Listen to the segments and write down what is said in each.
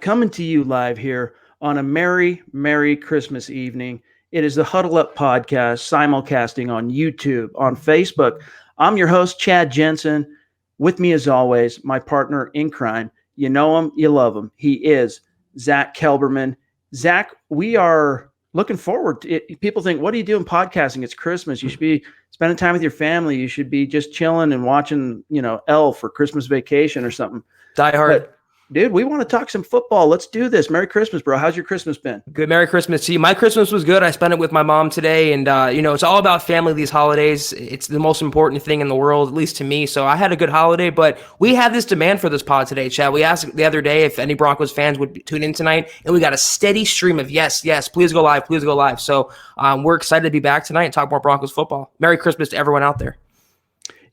coming to you live here on a Merry Christmas evening. It is the Huddle Up podcast, simulcasting on YouTube, on Facebook. I'm your host, Chad Jensen. With me, as always, my partner in crime. You know him, you love him. He is Zach Kelberman. Zach, we are looking forward to it. People think, what are you doing podcasting? It's Christmas. You should be spending time with your family. You should be just chilling and watching, Elf or Christmas Vacation or something. Die Hard. But, dude, we want to talk some football. Let's do this. Merry Christmas, bro. How's your Christmas been? Good. Merry Christmas to you. My Christmas was good. I spent it with my mom today. And, it's all about family these holidays. It's the most important thing in the world, at least to me. So I had a good holiday. But we had this demand for this pod today, Chad. We asked the other day if any Broncos fans would tune in tonight. And we got a steady stream of yes, please go live, please go live. So we're excited to be back tonight and talk more Broncos football. Merry Christmas to everyone out there.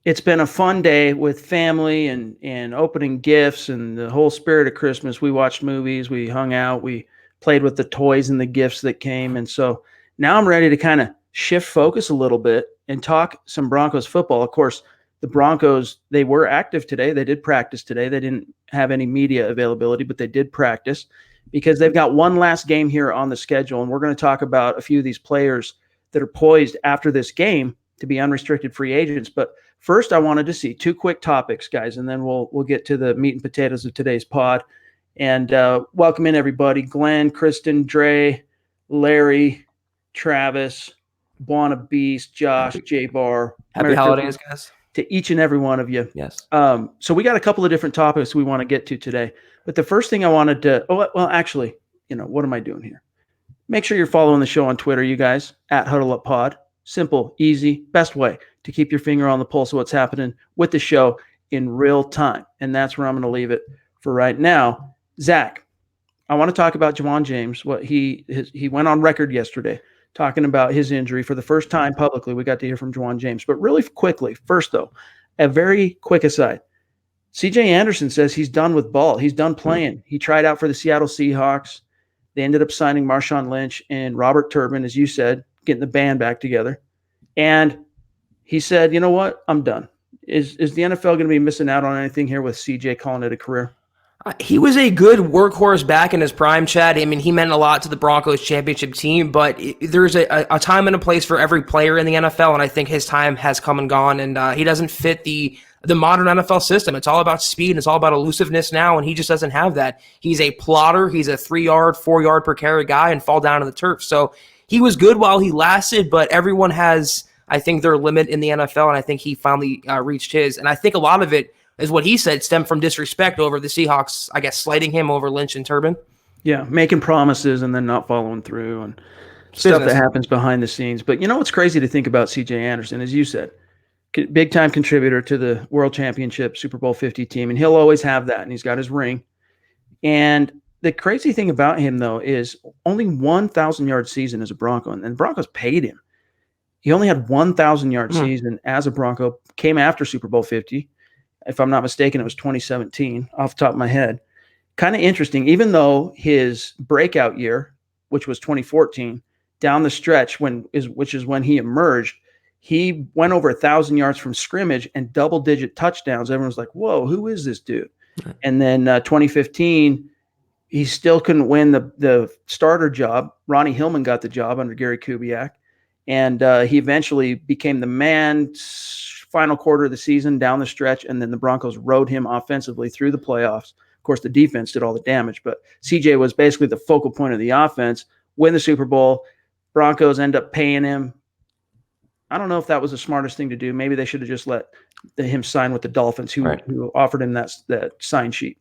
It's been a fun day with family and opening gifts and the whole spirit of Christmas. We watched movies, we hung out, we played with the toys and the gifts that came. And so now I'm ready to kind of shift focus a little bit and talk some Broncos football. Of course, the Broncos, they were active today. They did practice today. They didn't have any media availability, but they did practice because they've got one last game here on the schedule. And we're going to talk about a few of these players that are poised after this game to be unrestricted free agents. But first, I wanted to see two quick topics, guys, and then we'll get to the meat and potatoes of today's pod. And welcome in, everybody. Glenn, Kristen, Dre, Larry, Travis, Buona Beast, Josh, J-Bar. Happy holidays, guys. To each and every one of you. Yes. So we got a couple of different topics we want to get to today. But the first thing I wanted to – actually, what am I doing here? Make sure you're following the show on Twitter, you guys, at Huddle Up Pod. Simple, easy, best way to keep your finger on the pulse of what's happening with the show in real time. And that's where I'm going to leave it for right now. Zach, I want to talk about Juwan James. What he went on record yesterday talking about his injury for the first time publicly. We got to hear from Juwan James. But really quickly, first though, a very quick aside. CJ Anderson says he's done with ball. He's done playing. He tried out for the Seattle Seahawks. They ended up signing Marshawn Lynch and Robert Turbin, as you said, getting the band back together. And he said, you know what? I'm done. Is the NFL going to be missing out on anything here with CJ calling it a career? He was a good workhorse back in his prime, Chad. I mean, he meant a lot to the Broncos championship team, but there's a time and a place for every player in the NFL, and I think his time has come and gone, and he doesn't fit the modern NFL system. It's all about speed, and it's all about elusiveness now, and he just doesn't have that. He's a plotter. He's a 3-yard, 4-yard per carry guy and fall down to the turf. So he was good while he lasted, but everyone has, I think, their limit in the NFL, and I think he finally reached his. And I think a lot of it is what he said stemmed from disrespect over the Seahawks, I guess, slighting him over Lynch and Turbin. Yeah, making promises and then not following through and stuff that happens behind the scenes. But what's crazy to think about CJ Anderson, as you said, big-time contributor to the World Championship Super Bowl 50 team, and he'll always have that, and he's got his ring. And the crazy thing about him, though, is only 1,000-yard season as a Bronco, and the Broncos paid him. He only had 1,000-yard season as a Bronco, came after Super Bowl 50. If I'm not mistaken, it was 2017 off the top of my head. Kind of interesting, even though his breakout year, which was 2014, down the stretch, which is when he emerged, he went over 1,000 yards from scrimmage and double-digit touchdowns. Everyone was like, whoa, who is this dude? And then 2015, he still couldn't win the starter job. Ronnie Hillman got the job under Gary Kubiak. And he eventually became the man final quarter of the season down the stretch, and then the Broncos rode him offensively through the playoffs. Of course, the defense did all the damage, but CJ was basically the focal point of the offense, win the Super Bowl. Broncos end up paying him. I don't know if that was the smartest thing to do. Maybe they should have just let him sign with the Dolphins, who offered him that sign sheet.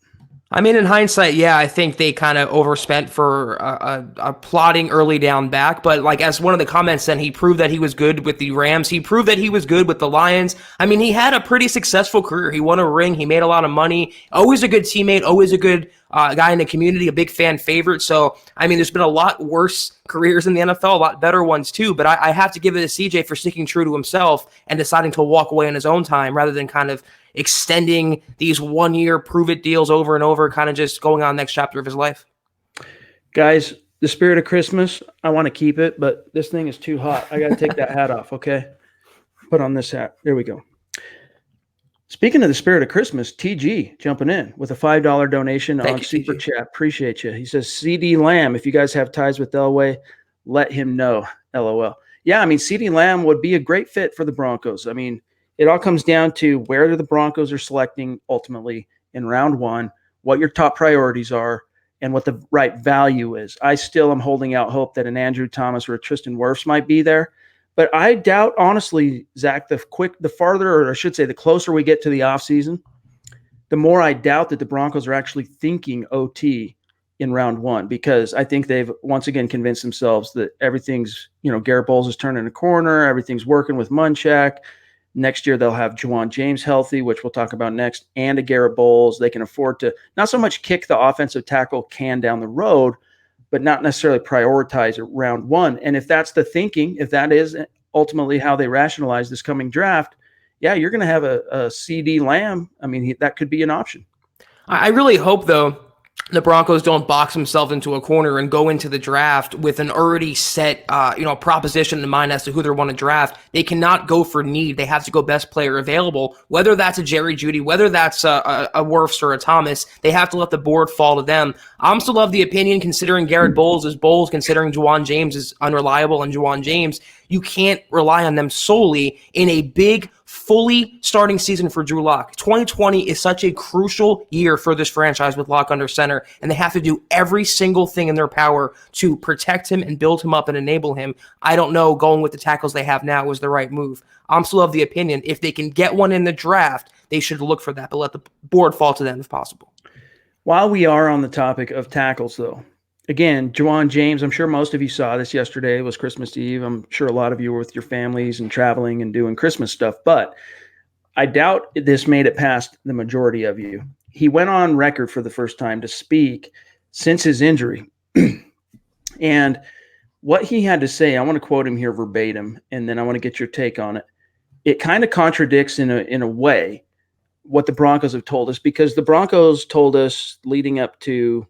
I mean, in hindsight, yeah, I think they kind of overspent for a plotting early down back. But like as one of the comments said, he proved that he was good with the Rams. He proved that he was good with the Lions. I mean, he had a pretty successful career. He won a ring. He made a lot of money. Always a good teammate. Always a good guy in the community. A big fan favorite. So, I mean, there's been a lot worse careers in the NFL, a lot better ones too. But I have to give it to CJ for sticking true to himself and deciding to walk away on his own time rather than kind of extending these 1-year prove-it deals over and over, kind of just going on the next chapter of his life. Guys, the spirit of Christmas, I want to keep it, but this thing is too hot. I got to take that hat off, okay? Put on this hat. There we go. Speaking of the spirit of Christmas, TG jumping in with a $5 donation on Super TG. Chat. Appreciate you. He says, CD Lamb, if you guys have ties with Elway, let him know. LOL. Yeah, I mean, CD Lamb would be a great fit for the Broncos. I mean, it all comes down to where the Broncos are selecting ultimately in round one, what your top priorities are, and what the right value is. I still am holding out hope that an Andrew Thomas or a Tristan Wirfs might be there. But I doubt, honestly, Zach, the farther, or I should say, the closer we get to the offseason, the more I doubt that the Broncos are actually thinking OT in round one, because I think they've once again convinced themselves that everything's, Garett Bolles is turning a corner, everything's working with Munchak. Next year, they'll have Juwan James healthy, which we'll talk about next, and a Garett Bolles. They can afford to not so much kick the offensive tackle can down the road, but not necessarily prioritize it round one. And if that's the thinking, if that is ultimately how they rationalize this coming draft, yeah, you're going to have a CD Lamb. I mean, that could be an option. I really hope, though, the Broncos don't box themselves into a corner and go into the draft with an already set, proposition in mind as to who they want to draft. They cannot go for need. They have to go best player available, whether that's a Jerry Jeudy, whether that's a Wirfs or a Thomas. They have to let the board fall to them. I'm still of the opinion, considering Garett Bolles is Bolles, considering Juwan James is unreliable and Juwan James, you can't rely on them solely in a big, fully starting season for Drew Lock. 2020 is such a crucial year for this franchise with Lock under center, and they have to do every single thing in their power to protect him and build him up and enable him. I don't know, going with the tackles they have now was the right move. I'm still of the opinion, if they can get one in the draft, they should look for that, but let the board fall to them if possible. While we are on the topic of tackles, though, again, Juwan James, I'm sure most of you saw this yesterday. It was Christmas Eve. I'm sure a lot of you were with your families and traveling and doing Christmas stuff, but I doubt this made it past the majority of you. He went on record for the first time to speak since his injury. And what he had to say, I want to quote him here verbatim, and then I want to get your take on it. It kind of contradicts in a way what the Broncos have told us, because the Broncos told us leading up to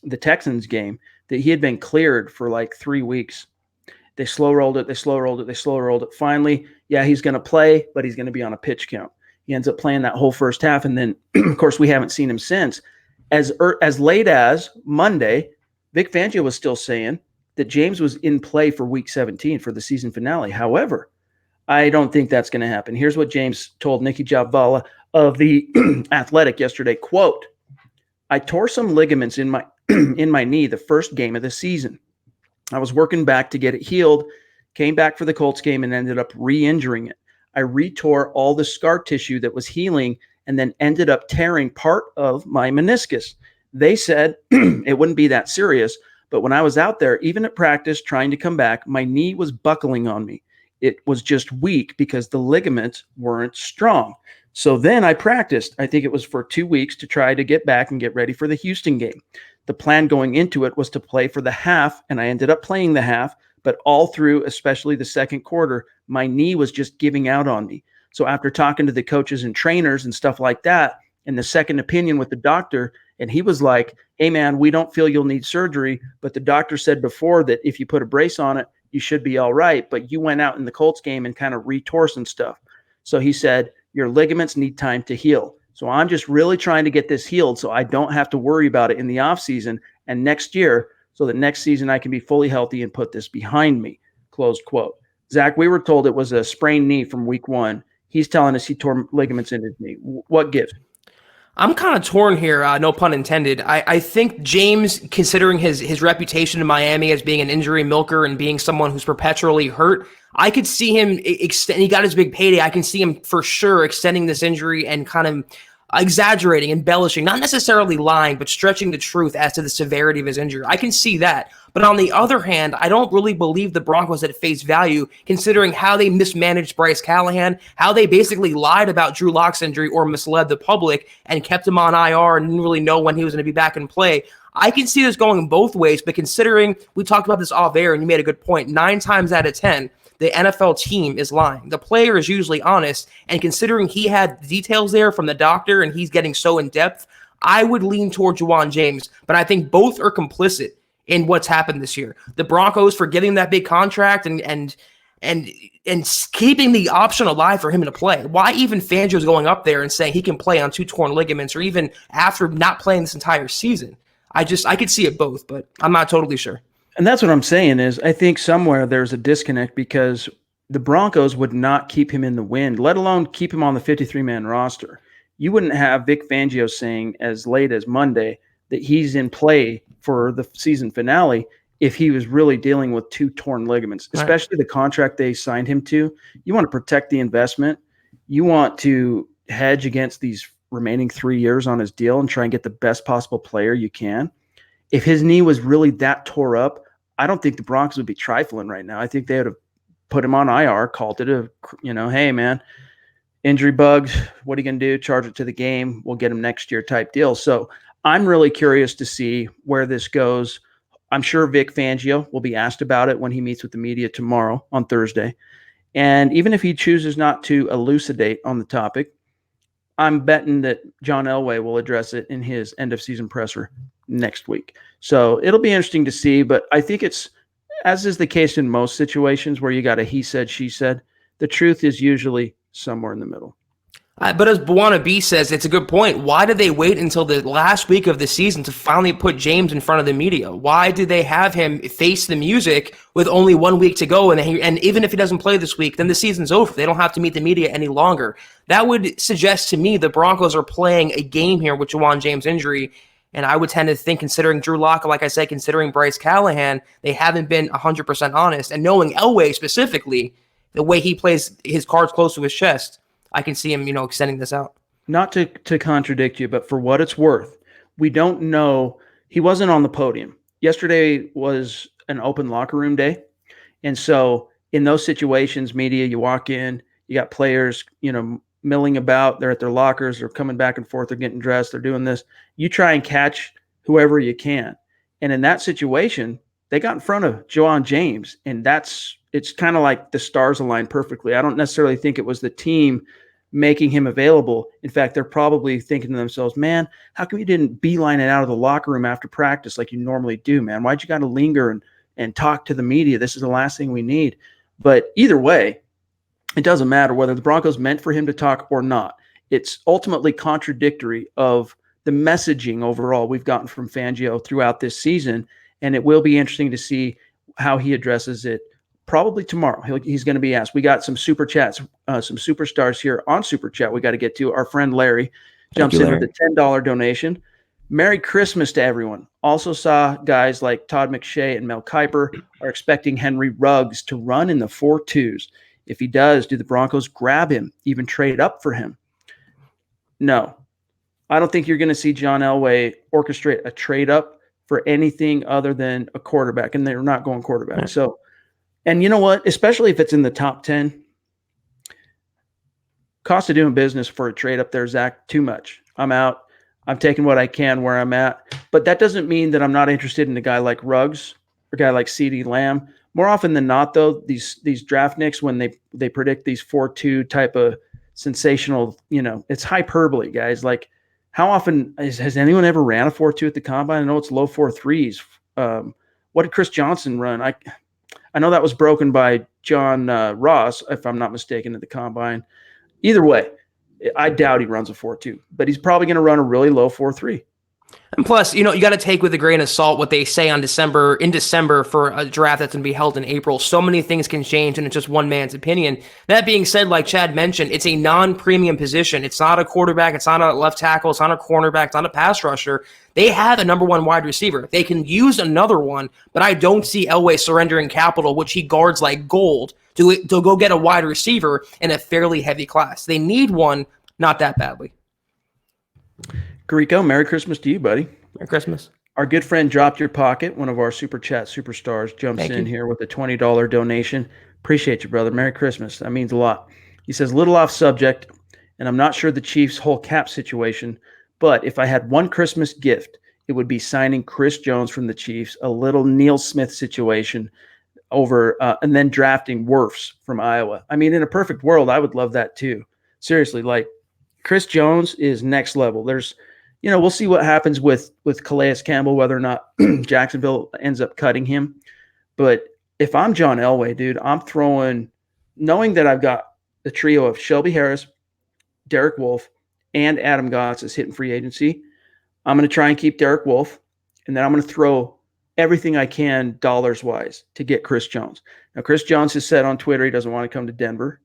the Texans game that he had been cleared for like 3 weeks. They slow rolled it. Finally, yeah, he's going to play, but he's going to be on a pitch count. He ends up playing that whole first half. And then, of course, we haven't seen him since. As late as Monday, Vic Fangio was still saying that James was in play for week 17 for the season finale. However, I don't think that's going to happen. Here's what James told Nikki Javala of the Athletic yesterday, quote, "I tore some ligaments in my knee the first game of the season. I was working back to get it healed, came back for the Colts game and ended up re-injuring it. I retore all the scar tissue that was healing and then ended up tearing part of my meniscus. They said it wouldn't be that serious, but when I was out there, even at practice trying to come back, my knee was buckling on me. It was just weak because the ligaments weren't strong. So then I practiced. I think it was for 2 weeks to try to get back and get ready for the Houston game. The plan going into it was to play for the half, and I ended up playing the half, but all through, especially the second quarter, my knee was just giving out on me. So after talking to the coaches and trainers and stuff like that, and the second opinion with the doctor, and he was like, hey, man, we don't feel you'll need surgery, but the doctor said before that if you put a brace on it, you should be all right, but you went out in the Colts game and kind of retore some stuff. So he said, your ligaments need time to heal. So I'm just really trying to get this healed so I don't have to worry about it in the offseason and next year, so that next season I can be fully healthy and put this behind me," closed quote. Zach, we were told it was a sprained knee from week 1. He's telling us he tore ligaments in his knee. What gives? I'm kind of torn here, no pun intended. I think James, considering his reputation in Miami as being an injury milker and being someone who's perpetually hurt, I could see him extend. He got his big payday. I can see him for sure extending this injury and kind of exaggerating, embellishing, not necessarily lying, but stretching the truth as to the severity of his injury. I can see that. But on the other hand, I don't really believe the Broncos at face value, considering how they mismanaged Bryce Callahan, how they basically lied about Drew Lock's injury or misled the public and kept him on IR and didn't really know when he was going to be back in play. I can see this going both ways, but considering we talked about this off air and you made a good point, 9 times out of 10, the NFL team is lying. The player is usually honest, and considering he had details there from the doctor and he's getting so in depth, I would lean toward Juwan James, but I think both are complicit in what's happened this year. The Broncos for getting that big contract and and keeping the option alive for him to play. Why even Fangio's going up there and saying he can play on 2 torn ligaments, or even after not playing this entire season? I could see it both, but I'm not totally sure. And that's what I'm saying is I think somewhere there's a disconnect, because the Broncos would not keep him in the wind, let alone keep him on the 53-man roster. You wouldn't have Vic Fangio saying as late as Monday that he's in play for the season finale if he was really dealing with 2 torn ligaments, especially the contract they signed him to. You want to protect the investment. You want to hedge against these remaining 3 years on his deal and try and get the best possible player you can. If his knee was really that tore up, I don't think the Broncos would be trifling right now. I think they would have put him on IR, called it hey man, injury bugs, what are you going to do? Charge it to the game. We'll get him next year type deal. So I'm really curious to see where this goes. I'm sure Vic Fangio will be asked about it when he meets with the media tomorrow on Thursday. And even if he chooses not to elucidate on the topic, I'm betting that John Elway will address it in his end of season presser next week. So it'll be interesting to see, but I think it's, as is the case in most situations where you got a he said, she said, the truth is usually somewhere in the middle. But as Buwana B says, it's a good point. Why did they wait until the last week of the season to finally put James in front of the media? Why did they have him face the music with only 1 week to go? And even if he doesn't play this week, then the season's over. They don't have to meet the media any longer. That would suggest to me the Broncos are playing a game here with Juwan James' injury. And I would tend to think, considering Drew Lock, like I said, considering Bryce Callahan, they haven't been 100% honest. And knowing Elway specifically, the way he plays his cards close to his chest, I can see him, extending this out. Not to contradict you, but for what it's worth, we don't know. He wasn't on the podium. Yesterday was an open locker room day. And so in those situations, media, you walk in, you got players, milling about. They're at their lockers. They're coming back and forth. They're getting dressed. They're doing this. You try and catch whoever you can. And in that situation, they got in front of Juwan James. And it's kind of like the stars aligned perfectly. I don't necessarily think it was the team making him available. In fact, they're probably thinking to themselves, man, how come you didn't beeline it out of the locker room after practice like you normally do, man? Why'd you got to linger and talk to the media? This is the last thing we need. But either way, it doesn't matter whether the Broncos meant for him to talk or not. It's ultimately contradictory of the messaging overall we've gotten from Fangio throughout this season. And it will be interesting to see how he addresses it. Probably tomorrow. He's going to be asked. We got some super chats, some superstars here on Super Chat we got to get to. Our friend Larry jumps in with a $10 donation. Merry Christmas to everyone. Also saw guys like Todd McShay and Mel Kiper are expecting Henry Ruggs to run in the 4.2s. If he does, do the Broncos grab him, even trade up for him? No. I don't think you're going to see John Elway orchestrate a trade up for anything other than a quarterback, and they're not going quarterback. Right. So, and you know what? Especially if it's in the top 10, cost of doing business for a trade up there, Zach, too much. I'm out. I'm taking what I can where I'm at. But that doesn't mean that I'm not interested in a guy like Ruggs or a guy like CeeDee Lamb. More often than not, though, these draft nicks, when they predict these 4.2 type of sensational, it's hyperbole, guys. Like, how often has anyone ever ran a 4.2 at the combine? I know it's low 4.3s. What did Chris Johnson run? I know that was broken by John Ross, if I'm not mistaken, at the combine. Either way, I doubt he runs a 4.2, but he's probably going to run a really low 4.3. And plus, you got to take with a grain of salt what they say in December for a draft that's going to be held in April. So many things can change, and it's just one man's opinion. That being said, like Chad mentioned, it's a non-premium position. It's not a quarterback. It's not a left tackle. It's not a cornerback. It's not a pass rusher. They have a number one wide receiver. They can use another one, but I don't see Elway surrendering capital, which he guards like gold, to go get a wide receiver in a fairly heavy class. They need one, not that badly. Grieco, Merry Christmas to you, buddy. Merry Christmas. Our good friend Dropped Your Pocket, one of our Super Chat superstars, jumps in here with a $20 donation. Appreciate you, brother. Merry Christmas. That means a lot. He says, little off subject, and I'm not sure the Chiefs' whole cap situation, but if I had one Christmas gift, it would be signing Chris Jones from the Chiefs, a little Neil Smith situation over, and then drafting Wirfs from Iowa. I mean, in a perfect world, I would love that too. Seriously, like, Chris Jones is next level. There's, we'll see what happens with Calais Campbell, whether or not Jacksonville ends up cutting him. But if I'm John Elway, dude, I'm throwing, knowing that I've got the trio of Shelby Harris, Derek Wolfe, and Adam Gotsis hitting free agency. I'm going to try and keep Derek Wolfe, and then I'm going to throw everything I can dollars-wise to get Chris Jones. Now, Chris Jones has said on Twitter he doesn't want to come to Denver.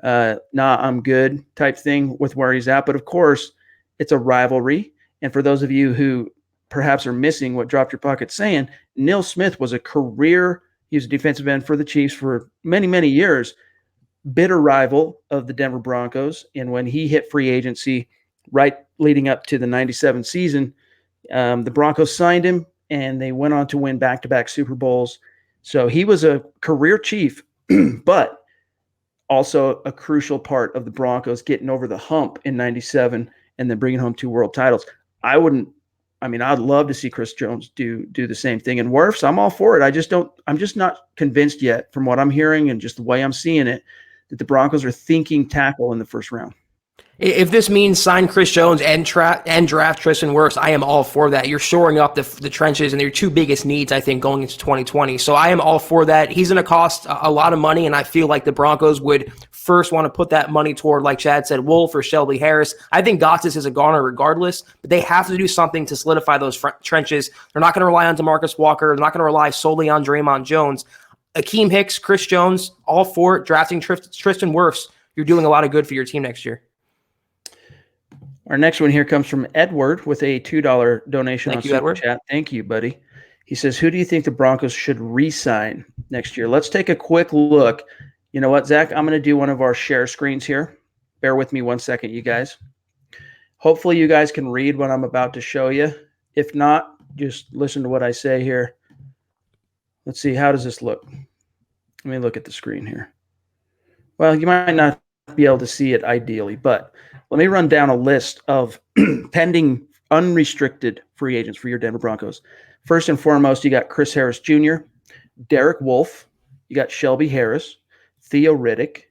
Nah, I'm good type thing with where he's at. But, of course, it's a rivalry. And for those of you who perhaps are missing what Drop Your Pocket saying, Neil Smith was a career – he was a defensive end for the Chiefs for many, many years, bitter rival of the Denver Broncos. And when he hit free agency right leading up to the 97 season, the Broncos signed him, and they went on to win back-to-back Super Bowls. So he was a career Chief, but also a crucial part of the Broncos getting over the hump in 97 and then bringing home 2 world titles. I'd love to see Chris Jones do the same thing. And Wirfs, I'm all for it. I'm just not convinced yet from what I'm hearing and just the way I'm seeing it that the Broncos are thinking tackle in the first round. If this means sign Chris Jones and draft Tristan Wirfs, I am all for that. You're shoring up the trenches, and they're 2 biggest needs, I think, going into 2020. So I am all for that. He's going to cost a lot of money, and I feel like the Broncos would first want to put that money toward, like Chad said, Wolf or Shelby Harris. I think Gotsis is a goner regardless, but they have to do something to solidify those trenches. They're not going to rely on DeMarcus Walker. They're not going to rely solely on Draymond Jones. Akeem Hicks, Chris Jones, all for it. Drafting Tristan Wirfs, you're doing a lot of good for your team next year. Our next one here comes from Edward with a $2 donation Thank on you, Super Edward. Chat. Thank you, buddy. He says, who do you think the Broncos should re-sign next year? Let's take a quick look. You know what, Zach? I'm going to do one of our share screens here. Bear with me 1 second, you guys. Hopefully you guys can read what I'm about to show you. If not, just listen to what I say here. Let's see. How does this look? Let me look at the screen here. Well, you might not be able to see it ideally, but let me run down a list of pending unrestricted free agents for your Denver Broncos. First and foremost, you got Chris Harris Jr., Derek Wolfe, you got Shelby Harris, Theo Riddick,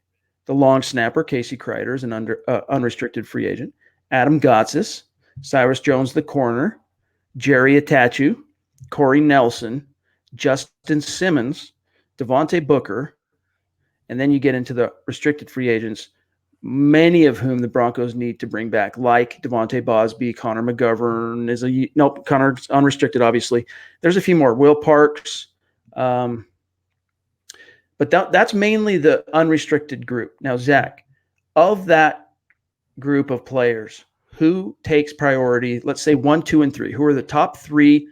the long snapper, Casey Kreider is an unrestricted free agent, Adam Gotsis, Cyrus Jones, the corner, Jerry Atachu, Corey Nelson, Justin Simmons, Devontae Booker, and then you get into the restricted free agents, many of whom the Broncos need to bring back, like Devontae Bosby, Connor McGovern Connor's unrestricted, obviously. There's a few more. Will Parks. But that's mainly the unrestricted group. Now, Zach, of that group of players, who takes priority? Let's say 1, 2, and 3. Who are the top 3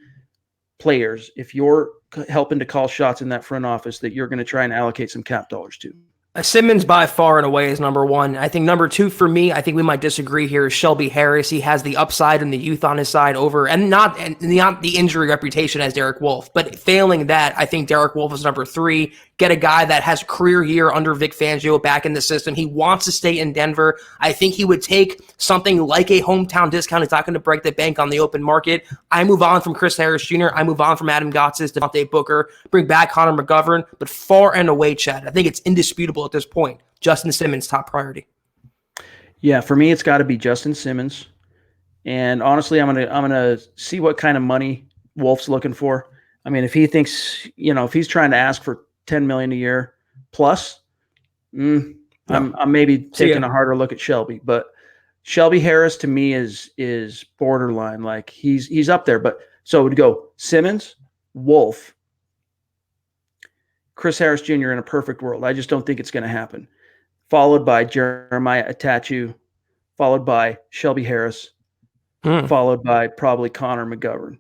players, if you're helping to call shots in that front office, that you're going to try and allocate some cap dollars to? Simmons by far and away is number 1. I think number 2 for me, I think we might disagree here, is Shelby Harris. He has the upside and the youth on his side and not the injury reputation as Derek Wolfe. But failing that, I think Derek Wolfe is number 3. Get a guy that has a career year under Vic Fangio back in the system. He wants to stay in Denver. I think he would take something like a hometown discount. He's not going to break the bank on the open market. I move on from Chris Harris Jr. I move on from Adam Gotsis, Devontae Booker, bring back Connor McGovern. But far and away, Chad, I think it's indisputable at this point. Justin Simmons, top priority. Yeah, for me, it's got to be Justin Simmons. And honestly, I'm gonna see what kind of money Wolf's looking for. I mean, if he thinks, if he's trying to ask for $10 million a year plus, I'm maybe taking a harder look at Shelby. But Shelby Harris to me is borderline. Like he's up there. But so it would go Simmons, Wolfe, Chris Harris Jr. in a perfect world. I just don't think it's going to happen. Followed by Jeremiah Atachu, followed by Shelby Harris, followed by probably Connor McGovern.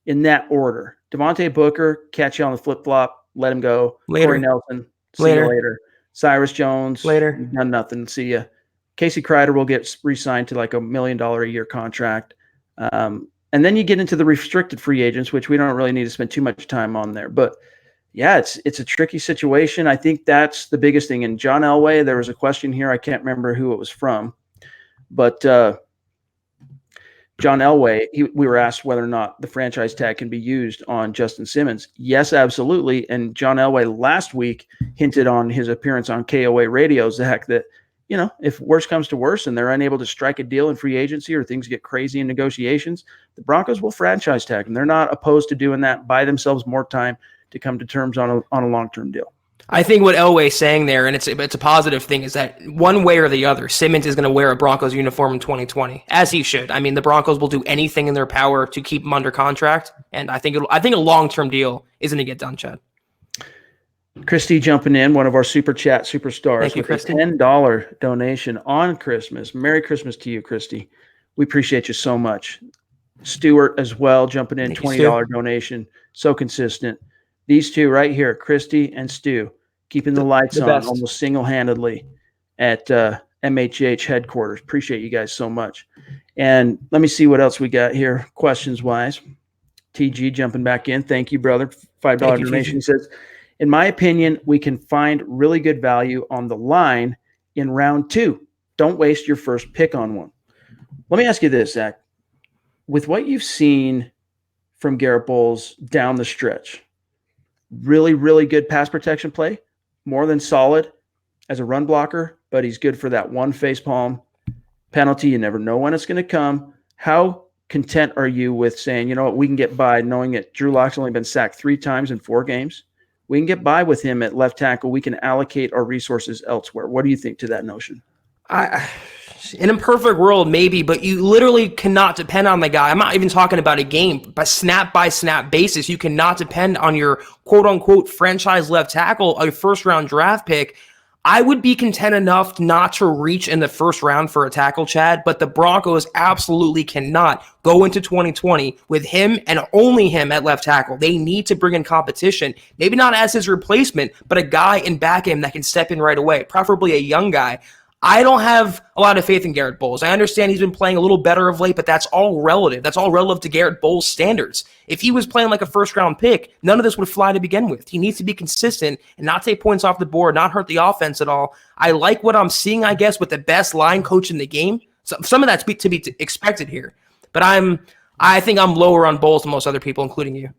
In that order. Devontae Booker, catch you on the flip-flop, let him go. Later. Corey Nelson, see you later. Cyrus Jones, later. Done nothing, see ya. Casey Kreider will get re-signed to like $1 million a year contract. And then you get into the restricted free agents, which we don't really need to spend too much time on there. But yeah, it's a tricky situation. I think that's the biggest thing. And John Elway, there was a question here. I can't remember who it was from. But John Elway, we were asked whether or not the franchise tag can be used on Justin Simmons. Yes, absolutely. And John Elway last week hinted on his appearance on KOA Radio, Zach, that, if worse comes to worse and they're unable to strike a deal in free agency or things get crazy in negotiations, the Broncos will franchise tag. And they're not opposed to doing that, buy themselves more time to come to terms on a long-term deal. I think what Elway's saying there, and it's a positive thing, is that one way or the other, Simmons is going to wear a Broncos uniform in 2020, as he should. I mean, the Broncos will do anything in their power to keep him under contract, and I think a long-term deal is going to get done, Chad. Christy jumping in, one of our Super Chat superstars. Thank you, with Christy. a $10 donation on Christmas. Merry Christmas to you, Christy. We appreciate you so much. Stuart as well, jumping in, $20 donation. So consistent. These two right here, Christy and Stu, keeping the lights on best. almost single-handedly at MHH headquarters. Appreciate you guys so much. And let me see what else we got here, questions-wise. TG jumping back in. Thank you, brother. $5 donation. He says, in my opinion, we can find really good value on the line in round 2. Don't waste your first pick on one. Let me ask you this, Zach. With what you've seen from Garett Bolles down the stretch, really, really good pass protection play, more than solid as a run blocker, but he's good for that one facepalm penalty. You never know when it's going to come. How content are you with saying, you know what, we can get by knowing that Drew Lock's only been sacked 3 times in 4 games? We can get by with him at left tackle. We can allocate our resources elsewhere. What do you think to that notion? In a perfect world, maybe, but you literally cannot depend on the guy. I'm not even talking about a game, by snap basis. You cannot depend on your quote unquote franchise left tackle, a first round draft pick. I would be content enough not to reach in the first round for a tackle, Chad, but the Broncos absolutely cannot go into 2020 with him and only him at left tackle. They need to bring in competition, maybe not as his replacement, but a guy in back end that can step in right away, preferably a young guy. I don't have a lot of faith in Garett Bolles. I understand he's been playing a little better of late, but that's all relative. That's all relative to Garett Bolles' standards. If he was playing like a first-round pick, none of this would fly to begin with. He needs to be consistent and not take points off the board, not hurt the offense at all. I like what I'm seeing, I guess, with the best line coach in the game. So some of that's to be expected here. But I think I'm lower on Bolles than most other people, including you.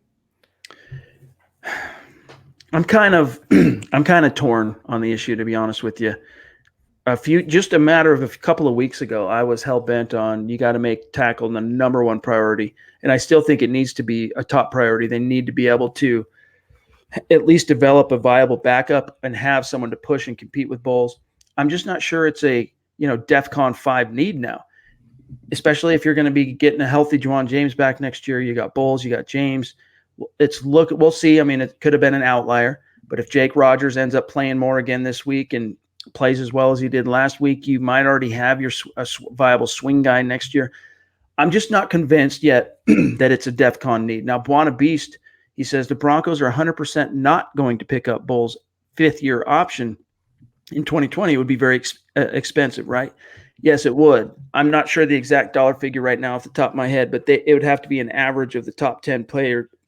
I'm kind of torn on the issue, to be honest with you. Just a matter of a couple of weeks ago, I was hell-bent on you got to make tackle the number one priority. And I still think it needs to be a top priority. They need to be able to at least develop a viable backup and have someone to push and compete with Bolles. I'm just not sure it's a, DEFCON 5 need now, especially if you're going to be getting a healthy Juwan James back next year. You got Bolles, you got James. We'll see. I mean, it could have been an outlier, but if Jake Rogers ends up playing more again this week and plays as well as he did last week, you might already have your viable swing guy next year. I'm just not convinced yet that it's a DEFCON need. Now, Buona Beast, he says the Broncos are 100% not going to pick up Bolles' 5th-year option in 2020. It would be very expensive, right? Yes, it would. I'm not sure the exact dollar figure right now off the top of my head, but it would have to be an average of the top 10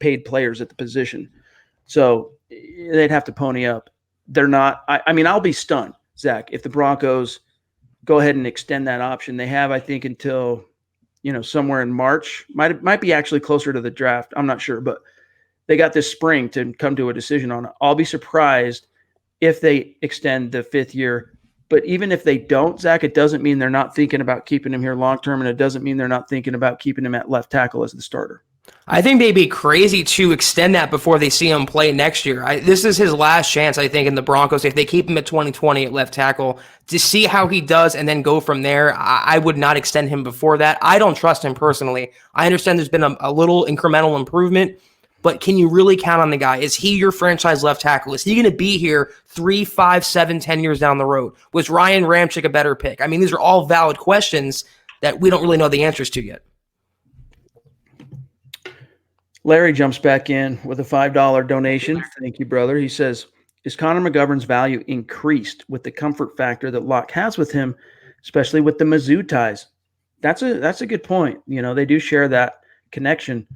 paid players at the position. So they'd have to pony up. They're not. I mean, I'll be stunned, Zach, if the Broncos go ahead and extend that option. They have, I think, until, somewhere in March. Might be actually closer to the draft. I'm not sure, but they got this spring to come to a decision on it. I'll be surprised if they extend the 5th year. But even if they don't, Zach, it doesn't mean they're not thinking about keeping him here long-term, and it doesn't mean they're not thinking about keeping him at left tackle as the starter. I think they'd be crazy to extend that before they see him play next year. This is his last chance, I think, in the Broncos. If they keep him at 2020 at left tackle, to see how he does and then go from there, I would not extend him before that. I don't trust him personally. I understand there's been a little incremental improvement, but can you really count on the guy? Is he your franchise left tackle? Is he going to be here 3, 5, 7, 10 years down the road? Was Ryan Ramczyk a better pick? I mean, these are all valid questions that we don't really know the answers to yet. Larry jumps back in with a $5 donation. Thank you, brother. He says, is Connor McGovern's value increased with the comfort factor that Locke has with him, especially with the Mizzou ties? That's a good point. They do share that connection.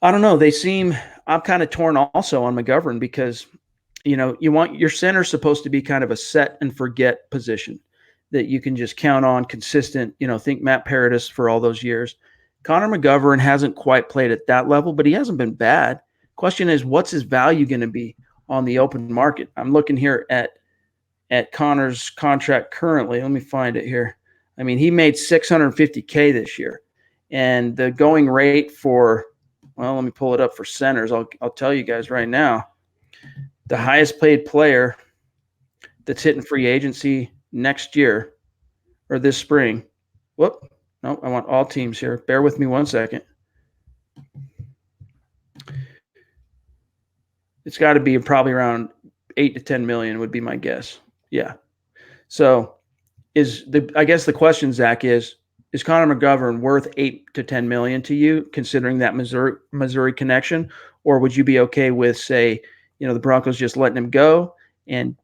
I don't know. I'm kind of torn also on McGovern because, you want your center supposed to be kind of a set and forget position that you can just count on consistent, think Matt Paradis for all those years. Connor McGovern hasn't quite played at that level, but he hasn't been bad. Question is, what's his value going to be on the open market? I'm looking here at Connor's contract currently. Let me find it here. I mean, he made $650K this year, and the going rate for well, let me pull it up for centers. I'll tell you guys right now. The highest paid player that's hitting free agency next year or this spring. Whoop. No, I want all teams here. Bear with me one second. It's got to be probably around 8 to 10 million would be my guess. Yeah. So I guess the question, Zach, is Connor McGovern worth 8 to 10 million to you, considering that Missouri connection? Or would you be okay with, say, the Broncos just letting him go and,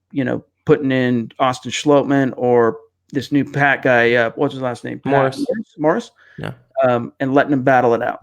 putting in Austin Schlottman or this new Pat guy, what's his last name? Morris? Yeah. And letting him battle it out?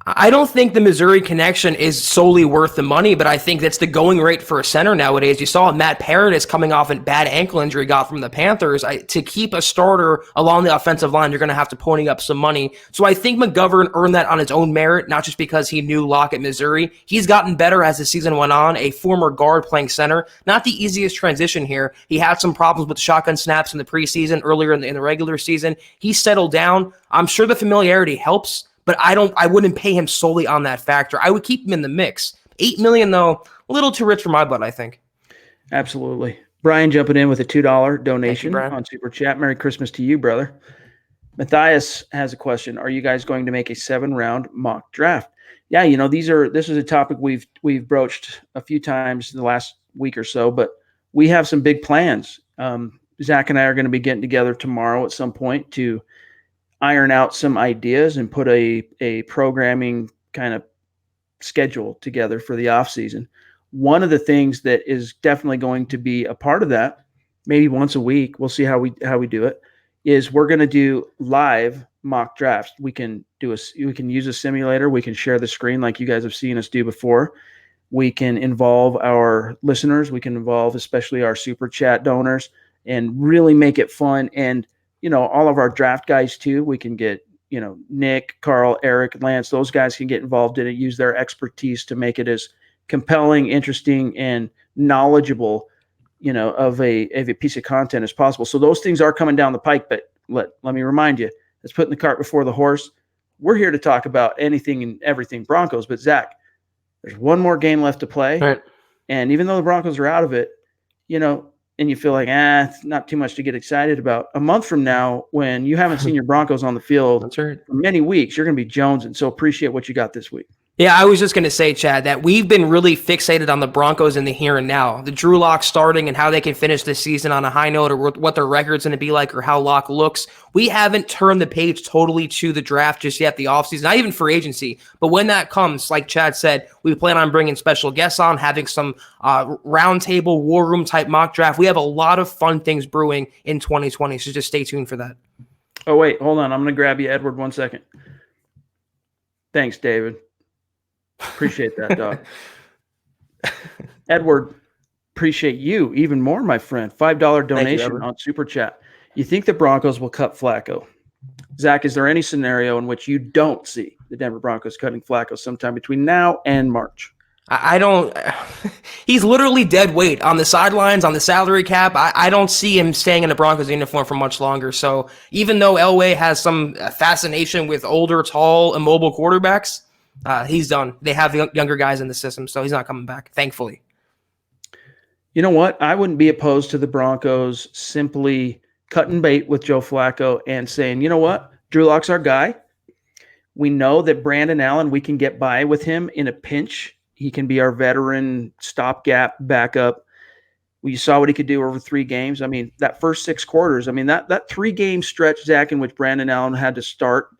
I don't think the Missouri connection is solely worth the money, but I think that's the going rate for a center nowadays. You saw Matt Paradis coming off a bad ankle injury got from the Panthers. To keep a starter along the offensive line, you're going to have to pony up some money. So I think McGovern earned that on his own merit, not just because he knew Locke at Missouri. He's gotten better as the season went on, a former guard playing center. Not the easiest transition here. He had some problems with shotgun snaps in the preseason, earlier in the regular season. He settled down. I'm sure the familiarity helps, but I wouldn't pay him solely on that factor. I would keep him in the mix. $8 million, though, a little too rich for my blood, I think. Absolutely. Brian jumping in with a $2 donation on Super Chat. Merry Christmas to you, brother. Matthias has a question. Are you guys going to make a 7-round mock draft? Yeah, this is a topic we've broached a few times in the last week or so, but we have some big plans. Zach and I are going to be getting together tomorrow at some point to iron out some ideas and put a programming kind of schedule together for the offseason. One of the things that is definitely going to be a part of that, maybe once a week, we'll see how we do it, is we're going to do live mock drafts. We can use a simulator. We can share the screen like you guys have seen us do before. We can involve our listeners. We can involve especially our Super Chat donors and really make it fun. And all of our draft guys too. We can get, Nick, Carl, Eric, Lance, those guys can get involved in it, use their expertise to make it as compelling, interesting, and knowledgeable, of a piece of content as possible. So those things are coming down the pike, but let me remind you, it's putting the cart before the horse. We're here to talk about anything and everything Broncos, but Zach, there's one more game left to play. Right. And even though the Broncos are out of it, and you feel like, it's not too much to get excited about. A month from now, when you haven't seen your Broncos on the field for many weeks, you're going to be jonesing. So appreciate what you got this week. Yeah, I was just going to say, Chad, that we've been really fixated on the Broncos in the here and now. The Drew Lock starting and how they can finish this season on a high note, or what their record's going to be like, or how Lock looks. We haven't turned the page totally to the draft just yet, the offseason, not even free agency. But when that comes, like Chad said, we plan on bringing special guests on, having some roundtable, war room type mock draft. We have a lot of fun things brewing in 2020, so just stay tuned for that. Oh, wait, hold on. I'm going to grab you, Edward, 1 second. Thanks, David. Appreciate that, dog. Edward, appreciate you even more, my friend. $5 donation on Super Chat. You think the Broncos will cut Flacco? Zach, is there any scenario in which you don't see the Denver Broncos cutting Flacco sometime between now and March? I don't. He's literally dead weight on the sidelines, on the salary cap. I don't see him staying in the Broncos uniform for much longer. So even though Elway has some fascination with older, tall, immobile quarterbacks, he's done. They have younger guys in the system, so he's not coming back, thankfully. You know what? I wouldn't be opposed to the Broncos simply cutting bait with Joe Flacco and saying, you know what? Drew Lock's our guy. We know that Brandon Allen, we can get by with him in a pinch. He can be our veteran stopgap backup. We saw what he could do over 3 games. I mean, that first 6 quarters, that 3-game stretch, Zach, in which Brandon Allen had to start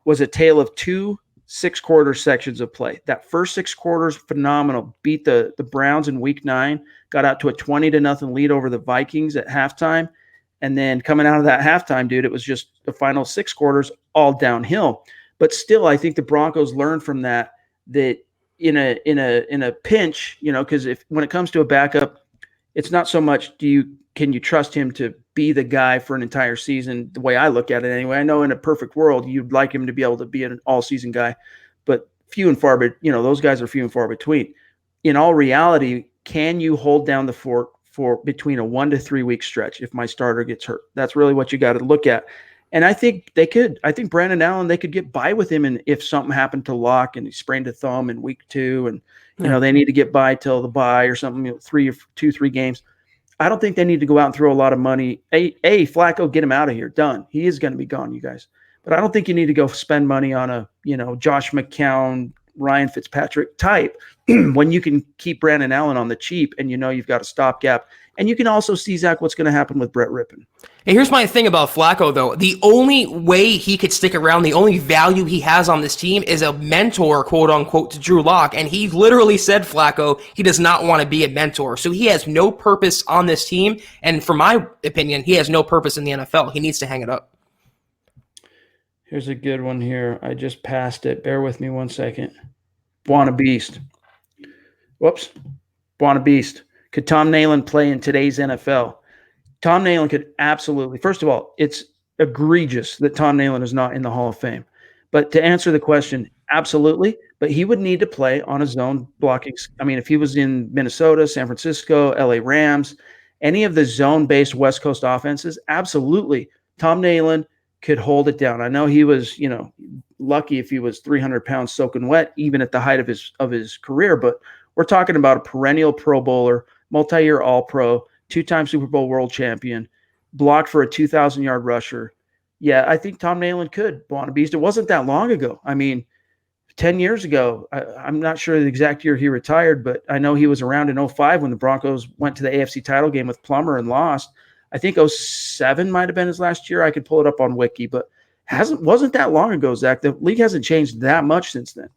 was a tale of 2 6-quarter sections of play. That first 6 quarters, phenomenal. Beat the Browns in week 9, got out to a 20-0 lead over the Vikings at halftime. And then coming out of that halftime, dude, it was just the final 6 quarters all downhill. But still, I think the Broncos learned from that in a pinch, because when it comes to a backup, it's not so much can you trust him to be the guy for an entire season, the way I look at it anyway. I know in a perfect world, you'd like him to be able to be an all-season guy, but few and far, those guys are few and far between. In all reality, can you hold down the fort for between a 1 to 3 week stretch if my starter gets hurt? That's really what you got to look at. And I think they could. I think Brandon Allen, they could get by with him, and if something happened to Locke and he sprained a thumb in week 2, and they need to get by till the bye or something, 3 games. I don't think they need to go out and throw a lot of money. Flacco, get him out of here. Done. He is going to be gone, you guys. But I don't think you need to go spend money on a Josh McCown, Ryan Fitzpatrick type when you can keep Brandon Allen on the cheap, and you've got a stopgap. And you can also see, Zach, what's going to happen with Brett Rippon. And here's my thing about Flacco, though. The only way he could stick around, the only value he has on this team is a mentor, quote unquote, to Drew Lock. And he literally said, Flacco, he does not want to be a mentor. So he has no purpose on this team. And from my opinion, he has no purpose in the NFL. He needs to hang it up. Here's a good one here. I just passed it. Bear with me 1 second. Buona Beast. Whoops. Buona Beast. Could Tom Nalen play in today's NFL? Tom Nalen could absolutely. First of all, it's egregious that Tom Nalen is not in the Hall of Fame. But to answer the question, absolutely. But he would need to play on a zone blocking. I mean, if he was in Minnesota, San Francisco, LA Rams, any of the zone-based West Coast offenses, absolutely. Tom Nalen could hold it down. I know he was, lucky if he was 300 pounds soaking wet, even at the height of his career. But we're talking about a perennial Pro Bowler, multi-year All-Pro, 2-time Super Bowl world champion, blocked for a 2,000-yard rusher. Yeah, I think Tom Nalen could. Buona Beast. It wasn't that long ago. I mean, 10 years ago, I'm not sure the exact year he retired, but I know he was around in 2005 when the Broncos went to the AFC title game with Plummer and lost. I think 2007 might have been his last year. I could pull it up on Wiki, but wasn't that long ago, Zach. The league hasn't changed that much since then.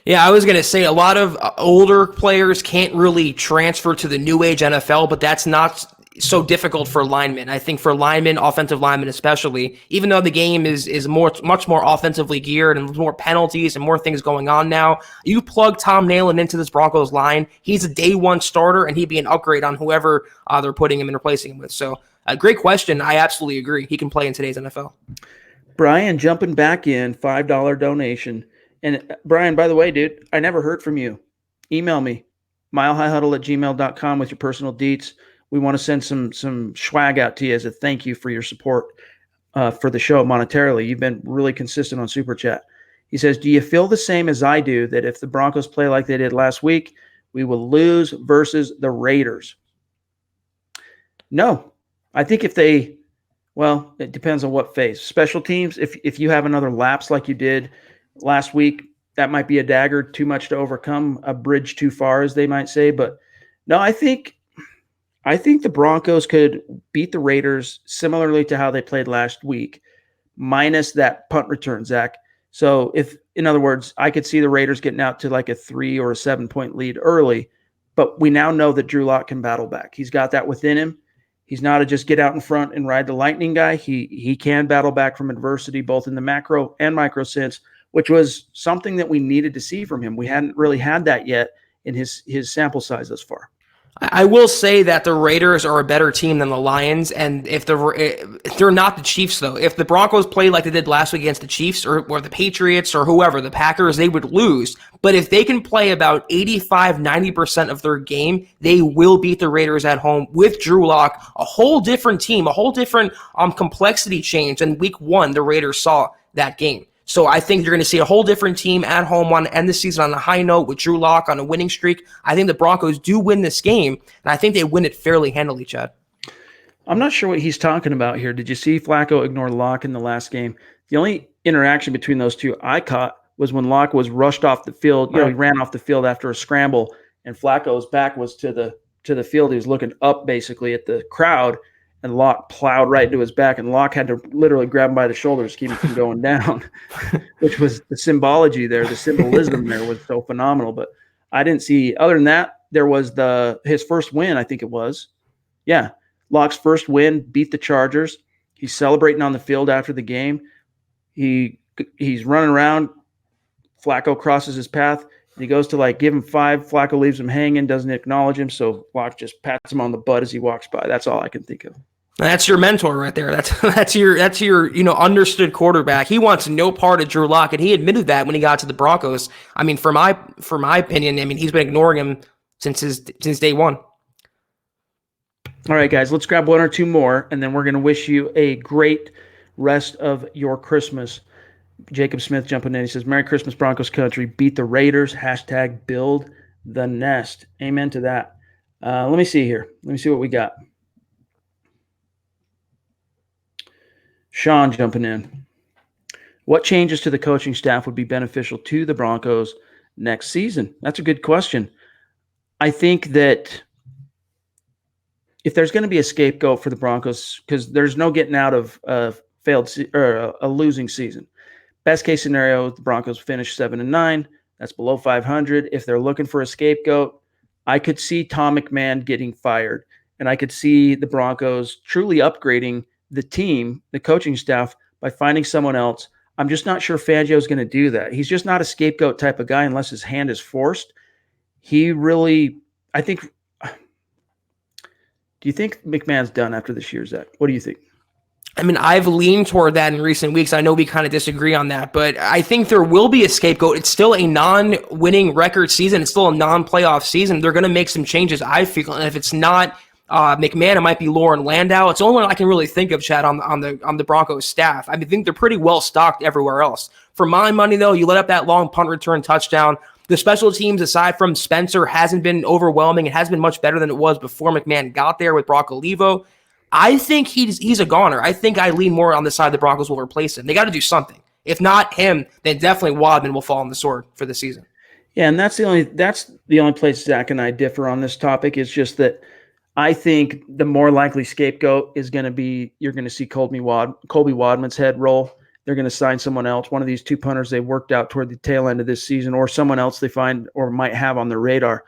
Yeah, I was going to say a lot of older players can't really transfer to the new age NFL, but that's not so difficult for linemen. I think for linemen, offensive linemen especially, even though the game is much more offensively geared and more penalties and more things going on now, you plug Tom Nalen into this Broncos line, he's a day one starter, and he'd be an upgrade on whoever they're putting him and replacing him with. So a great question. I absolutely agree. He can play in today's NFL. Brian jumping back in, $5 donation. And Brian, by the way, dude, I never heard from you. Email me, milehighhuddle@gmail.com with your personal deets. We want to send some swag out to you as a thank you for your support for the show monetarily. You've been really consistent on Super Chat. He says, do you feel the same as I do that if the Broncos play like they did last week, we will lose versus the Raiders? No. I think it depends on what phase. Special teams, if you have another lapse like you did last week, that might be a dagger too much to overcome, a bridge too far, as they might say. But no, I think the Broncos could beat the Raiders similarly to how they played last week, minus that punt return, Zach. So in other words, I could see the Raiders getting out to like a 3 or a 7-point lead early, but we now know that Drew Lock can battle back. He's got that within him. He's not a just get out in front and ride the lightning guy. He can battle back from adversity, both in the macro and micro sense, which was something that we needed to see from him. We hadn't really had that yet in his sample size thus far. I will say that the Raiders are a better team than the Lions, and if they're not the Chiefs, though. If the Broncos play like they did last week against the Chiefs or the Patriots or whoever, the Packers, they would lose. But if they can play about 85-90% of their game, they will beat the Raiders at home with Drew Lock, a whole different team, a whole different complexity change than week 1 the Raiders saw that game. So I think you're going to see a whole different team at home on end the season on a high note with Drew Lock on a winning streak. I think the Broncos do win this game, and I think they win it fairly handily, Chad. I'm not sure what he's talking about here. Did you see Flacco ignore Lock in the last game? The only interaction between those two I caught was when Lock was rushed off the field. He ran off the field after a scramble, and Flacco's back was to the field. He was looking up basically at the crowd, and Locke plowed right into his back, and Locke had to literally grab him by the shoulders to keep him from going down, which was the symbology there. The symbolism there was so phenomenal. But I didn't see, other than that, there was his first win, I think it was. Yeah, Locke's first win, beat the Chargers. He's celebrating on the field after the game. He's running around. Flacco crosses his path. He goes to give him 5. Flacco leaves him hanging, doesn't acknowledge him. So Locke just pats him on the butt as he walks by. That's all I can think of. That's your mentor right there. That's your understood quarterback. He wants no part of Drew Lock, and he admitted that when he got to the Broncos. I mean, for my opinion, he's been ignoring him since day one. All right, guys, let's grab 1 or 2 more, and then we're going to wish you a great rest of your Christmas. Jacob Smith jumping in. He says, Merry Christmas, Broncos country. Beat the Raiders. # build the nest. Amen to that. Let me see here. Let me see what we got. Sean jumping in. What changes to the coaching staff would be beneficial to the Broncos next season? That's a good question. I think that if there's going to be a scapegoat for the Broncos, because there's no getting out of a losing season. Best case scenario, the Broncos finish 7-9. That's below 500. If they're looking for a scapegoat, I could see Tom McMahon getting fired, and I could see the Broncos truly upgrading the team, the coaching staff, by finding someone else. I'm just not sure Fangio is going to do that. He's just not a scapegoat type of guy unless his hand is forced. He really, I think. Do you think McMahon's done after this year, Zach? What do you think? I mean, I've leaned toward that in recent weeks. I know we kind of disagree on that, but I think there will be a scapegoat. It's still a non-winning record season. It's still a non-playoff season. They're going to make some changes, I feel. And if it's not McMahon, it might be Lauren Landau. It's the only one I can really think of, Chad, on the Broncos staff. I think they're pretty well stocked everywhere else. For my money, though, you let up that long punt return touchdown. The special teams, aside from Spencer, hasn't been overwhelming. It has been much better than it was before McMahon got there with Brock Olivo. I think he's a goner. I think I lean more on the side the Broncos will replace him. They got to do something. If not him, then definitely Wadman will fall on the sword for the season. Yeah, and that's the only place Zach and I differ on this topic. Is just that I think the more likely scapegoat is going to be you're going to see Colby Wadman's head roll. They're going to sign someone else, one of these two punters they worked out toward the tail end of this season, or someone else they find or might have on their radar.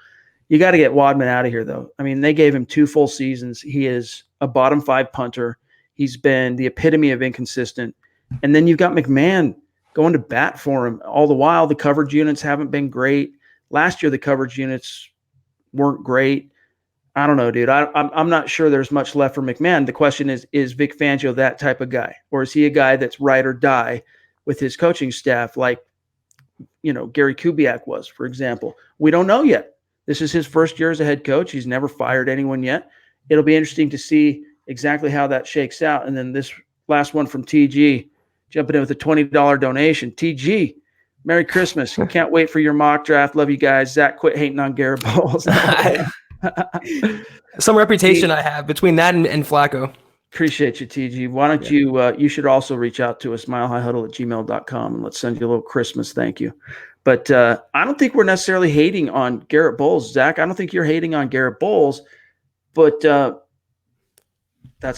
You got to get Wadman out of here, though. I mean, they gave him 2 full seasons. He is a bottom 5 punter. He's been the epitome of inconsistent. And then you've got McMahon going to bat for him. All the while, the coverage units haven't been great. Last year, the coverage units weren't great. I don't know, dude. I'm not sure there's much left for McMahon. The question is Vic Fangio that type of guy? Or is he a guy that's ride or die with his coaching staff like, Gary Kubiak was, for example? We don't know yet. This is his first year as a head coach. He's never fired anyone yet. It'll be interesting to see exactly how that shakes out. And then this last one from TG, jumping in with a $20 donation. TG, Merry Christmas. Can't wait for your mock draft. Love you guys. Zach, quit hating on Garett Bolles. Some reputation I have between that and Flacco. Appreciate you, TG. Why don't you should also reach out to us, milehighhuddle@gmail.com, and let's send you a little Christmas thank you. But I don't think we're necessarily hating on Garett Bolles, Zach. I don't think you're hating on Garett Bolles, but that's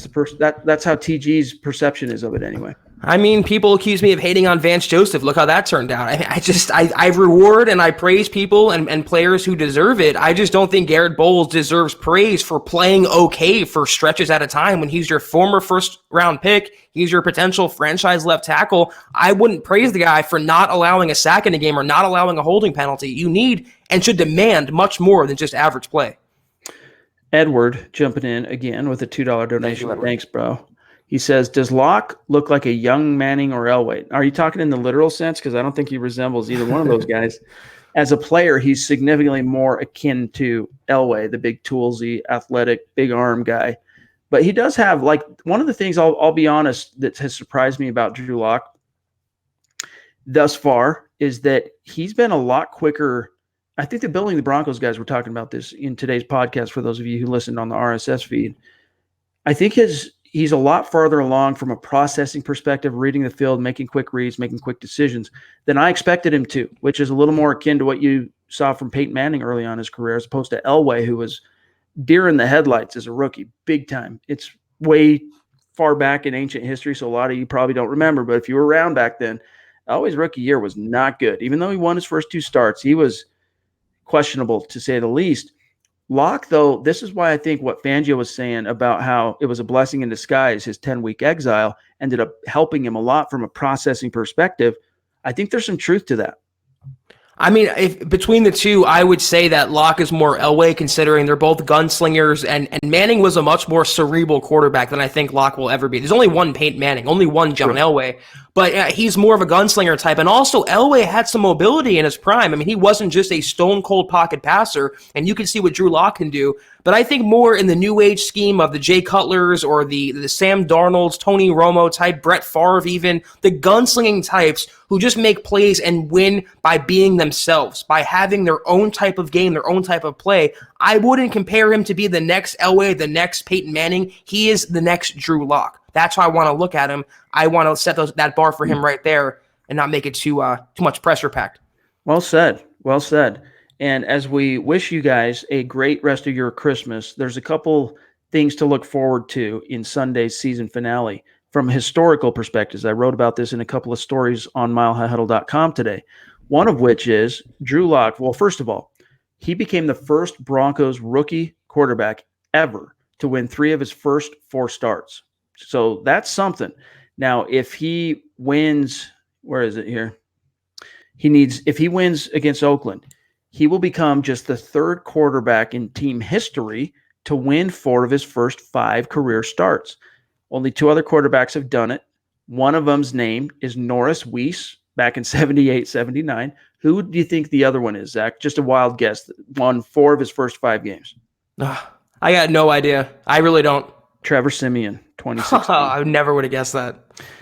how TG's perception is of it anyway. I mean, people accuse me of hating on Vance Joseph. Look how that turned out. I reward and I praise people and players who deserve it. I just don't think Garett Bolles deserves praise for playing okay for stretches at a time when he's your former first-round pick. He's your potential franchise left tackle. I wouldn't praise the guy for not allowing a sack in a game or not allowing a holding penalty. You need and should demand much more than just average play. Edward jumping in again with a $2 donation. Thanks, bro. He says, does Locke look like a young Manning or Elway? Are you talking in the literal sense? Because I don't think he resembles either one of those guys. As a player, he's significantly more akin to Elway, the big toolsy, athletic, big arm guy. But he does have, like, one of the things, I'll be honest, that has surprised me about Drew Lock thus far is that he's been a lot quicker. I think the Building the Broncos guys were talking about this in today's podcast for those of you who listened on the RSS feed. I think he's a lot farther along from a processing perspective, reading the field, making quick reads, making quick decisions than I expected him to, which is a little more akin to what you saw from Peyton Manning early on in his career, as opposed to Elway, who was deer in the headlights as a rookie, big time. It's way far back in ancient history, so a lot of you probably don't remember, but if you were around back then, Elway's rookie year was not good. Even though he won his first 2 starts, he was questionable, to say the least. Locke, though, this is why I think what Fangio was saying about how it was a blessing in disguise, his 10-week exile, ended up helping him a lot from a processing perspective. I think there's some truth to that. I mean, if between the two, I would say that Locke is more Elway, considering they're both gunslingers, and Manning was a much more cerebral quarterback than I think Locke will ever be. There's only one Peyton Manning, only one John Elway. But he's more of a gunslinger type. And also, Elway had some mobility in his prime. I mean, he wasn't just a stone-cold pocket passer, and you can see what Drew Lock can do. But I think more in the new age scheme of the Jay Cutlers or the Sam Darnolds, Tony Romo type, Brett Favre even, the gunslinging types who just make plays and win by being themselves, by having their own type of game, their own type of play. I wouldn't compare him to be the next Elway, the next Peyton Manning. He is the next Drew Lock. That's how I want to look at him. I want to set that bar for him right there and not make it too much pressure packed. Well said. Well said. And as we wish you guys a great rest of your Christmas, there's a couple things to look forward to in Sunday's season finale from historical perspectives. I wrote about this in a couple of stories on milehighhuddle.com today. One of which is Drew Lock. Well, first of all, he became the first Broncos rookie quarterback ever to win 3 of his first 4 starts. So that's something. Now, if he wins, where is it here? If he wins against Oakland, he will become just the 3rd quarterback in team history to win 4 of his first 5 career starts. Only 2 other quarterbacks have done it. One of them's name is Norris Weiss back in 78, 79. Who do you think the other one is, Zach? Just a wild guess. Won 4 of his first 5 games. I got no idea. I really don't. Trevor Siemian, 2016. I never would have guessed that.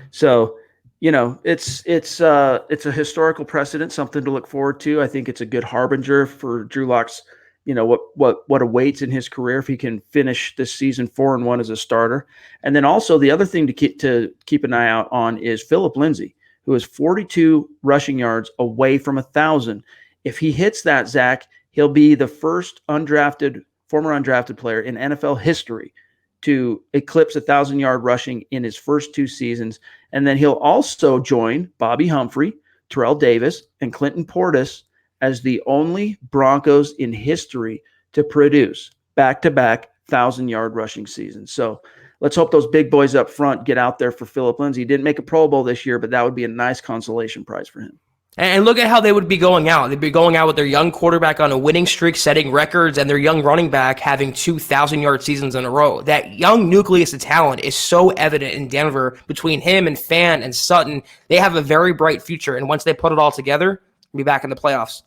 So, it's a historical precedent, something to look forward to. I think it's a good harbinger for Drew Lock's, what awaits in his career if he can finish this season 4-1 as a starter. And then also the other thing to keep an eye out on is Phillip Lindsay, who is 42 rushing yards away from 1,000. If he hits that, Zach, he'll be the first former undrafted player in NFL history to eclipse 1,000-yard rushing in his first 2 seasons. And then he'll also join Bobby Humphrey, Terrell Davis, and Clinton Portis as the only Broncos in history to produce back-to-back 1,000-yard rushing seasons. So let's hope those big boys up front get out there for Phillip Lindsay. He didn't make a Pro Bowl this year, but that would be a nice consolation prize for him. And look at how they would be going out. They'd be going out with their young quarterback on a winning streak, setting records, and their young running back having 2,000-yard seasons in a row. That young nucleus of talent is so evident in Denver between him and Fan and Sutton. They have a very bright future, and once they put it all together, they'll be back in the playoffs.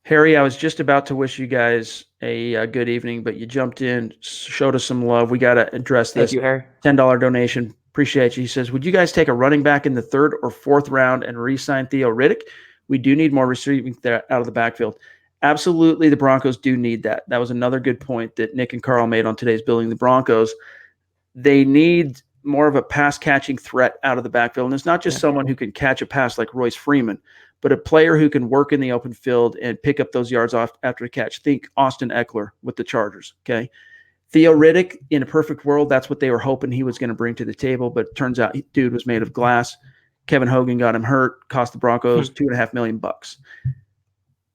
Harry, I was just about to wish you guys a good evening, but you jumped in, showed us some love. We got to address this. Thank you, Harry. $10 donation. Appreciate you. He says, would you guys take a running back in the 3rd or 4th round and re-sign Theo Riddick? We do need more receiving out of the backfield. Absolutely, the Broncos do need that. That was another good point that Nick and Carl made on today's Building the Broncos. They need more of a pass-catching threat out of the backfield. And it's not just someone who can catch a pass like Royce Freeman, but a player who can work in the open field and pick up those yards off after the catch. Think Austin Eckler with the Chargers, okay? Theo Riddick, in a perfect world, that's what they were hoping he was going to bring to the table, but it turns out dude was made of glass. Kevin Hogan got him hurt, cost the Broncos $2.5 million.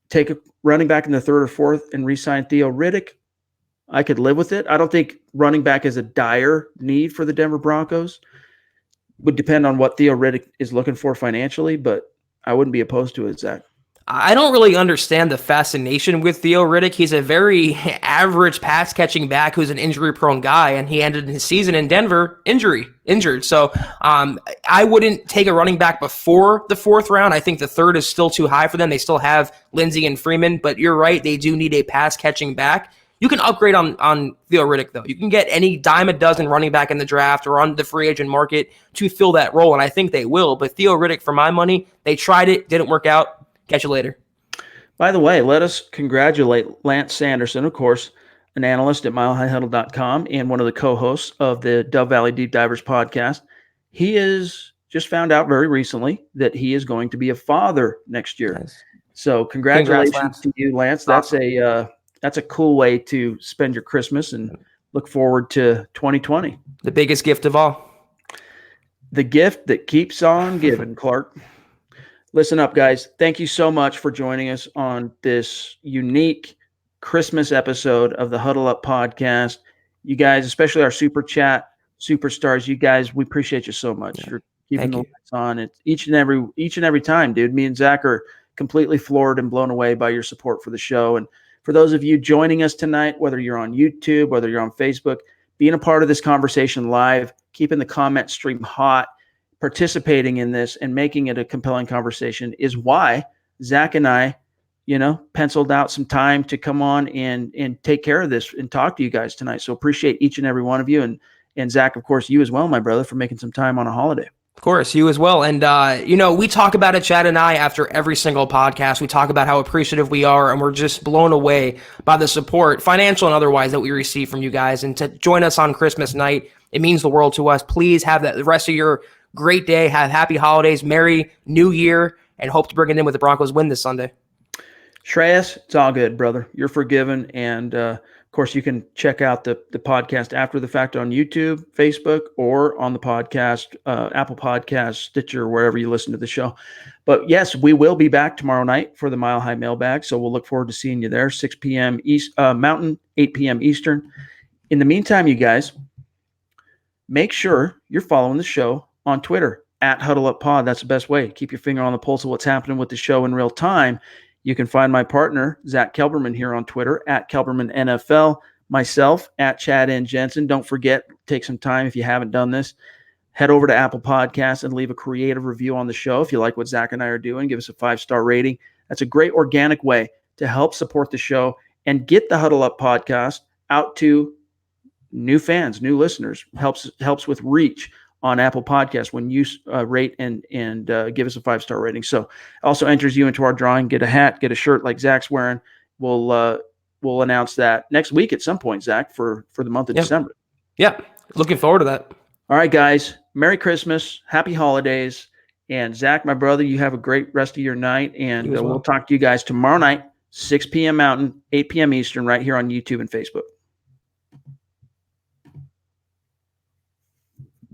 Take a running back in the 3rd or 4th and re-sign Theo Riddick. I could live with it. I don't think running back is a dire need for the Denver Broncos. Would depend on what Theo Riddick is looking for financially, but I wouldn't be opposed to it, Zach. I don't really understand the fascination with Theo Riddick. He's a very average pass-catching back who's an injury-prone guy, and he ended his season in Denver injured. So I wouldn't take a running back before the 4th round. I think the 3rd is still too high for them. They still have Lindsey and Freeman, but you're right. They do need a pass-catching back. You can upgrade on Theo Riddick, though. You can get any dime a dozen running back in the draft or on the free agent market to fill that role, and I think they will. But Theo Riddick, for my money, they tried it, didn't work out. Catch you later. By the way, let us congratulate Lance Sanderson, of course, an analyst at milehighhuddle.com and one of the co-hosts of the Dove Valley Deep Divers podcast. He is just found out very recently that he is going to be a father next year. Nice. So congratulations to you, Lance. That's a cool way to spend your Christmas and look forward to 2020. The biggest gift of all. The gift that keeps on giving, Clark. Listen up, guys. Thank you so much for joining us on this unique Christmas episode of the Huddle Up podcast. You guys, especially our super chat superstars, you guys, we appreciate you so much. You're keeping the lights on. It's each and every time, dude. Me and Zach are completely floored and blown away by your support for the show. And for those of you joining us tonight, whether you're on YouTube, whether you're on Facebook, being a part of this conversation live, keeping the comment stream hot, participating in this and making it a compelling conversation is why Zach and I, penciled out some time to come on and take care of this and talk to you guys tonight. So appreciate each and every one of you. And Zach, of course, you as well, my brother, for making some time on a holiday. Of course, you as well. And, we talk about it, Chad and I, after every single podcast. We talk about how appreciative we are, and we're just blown away by the support, financial and otherwise, that we receive from you guys. And to join us on Christmas night, it means the world to us. Please have the rest of your great day. Have happy holidays, Merry New Year, and hope to bring it in with the Broncos win this Sunday. Shreyas, it's all good, brother. You're forgiven. And, of course, you can check out the podcast after the fact on YouTube, Facebook, or on the podcast, Apple Podcasts, Stitcher, wherever you listen to the show. But, yes, we will be back tomorrow night for the Mile High Mailbag, so we'll look forward to seeing you there, 6 p.m. Mountain, 8 p.m. Eastern. In the meantime, you guys, make sure you're following the show on Twitter, @HuddleUpPod. That's the best way. Keep your finger on the pulse of what's happening with the show in real time. You can find my partner, Zach Kelberman, here on Twitter, @KelbermanNFL, myself, @ChadNJensen. Don't forget, take some time if you haven't done this. Head over to Apple Podcasts and leave a creative review on the show if you like what Zach and I are doing. Give us a 5-star rating. That's a great organic way to help support the show and get the Huddle Up podcast out to new fans, new listeners. Helps with reach on Apple Podcasts when you rate and give us a 5-star rating. So also enters you into our drawing. Get a hat, get a shirt like Zach's wearing. We'll announce that next week at some point, Zach, for the month of December. Yeah, looking forward to that. All right, guys. Merry Christmas. Happy holidays. And Zach, my brother, you have a great rest of your night. And we'll talk to you guys tomorrow night, 6 p.m. Mountain, 8 p.m. Eastern, right here on YouTube and Facebook.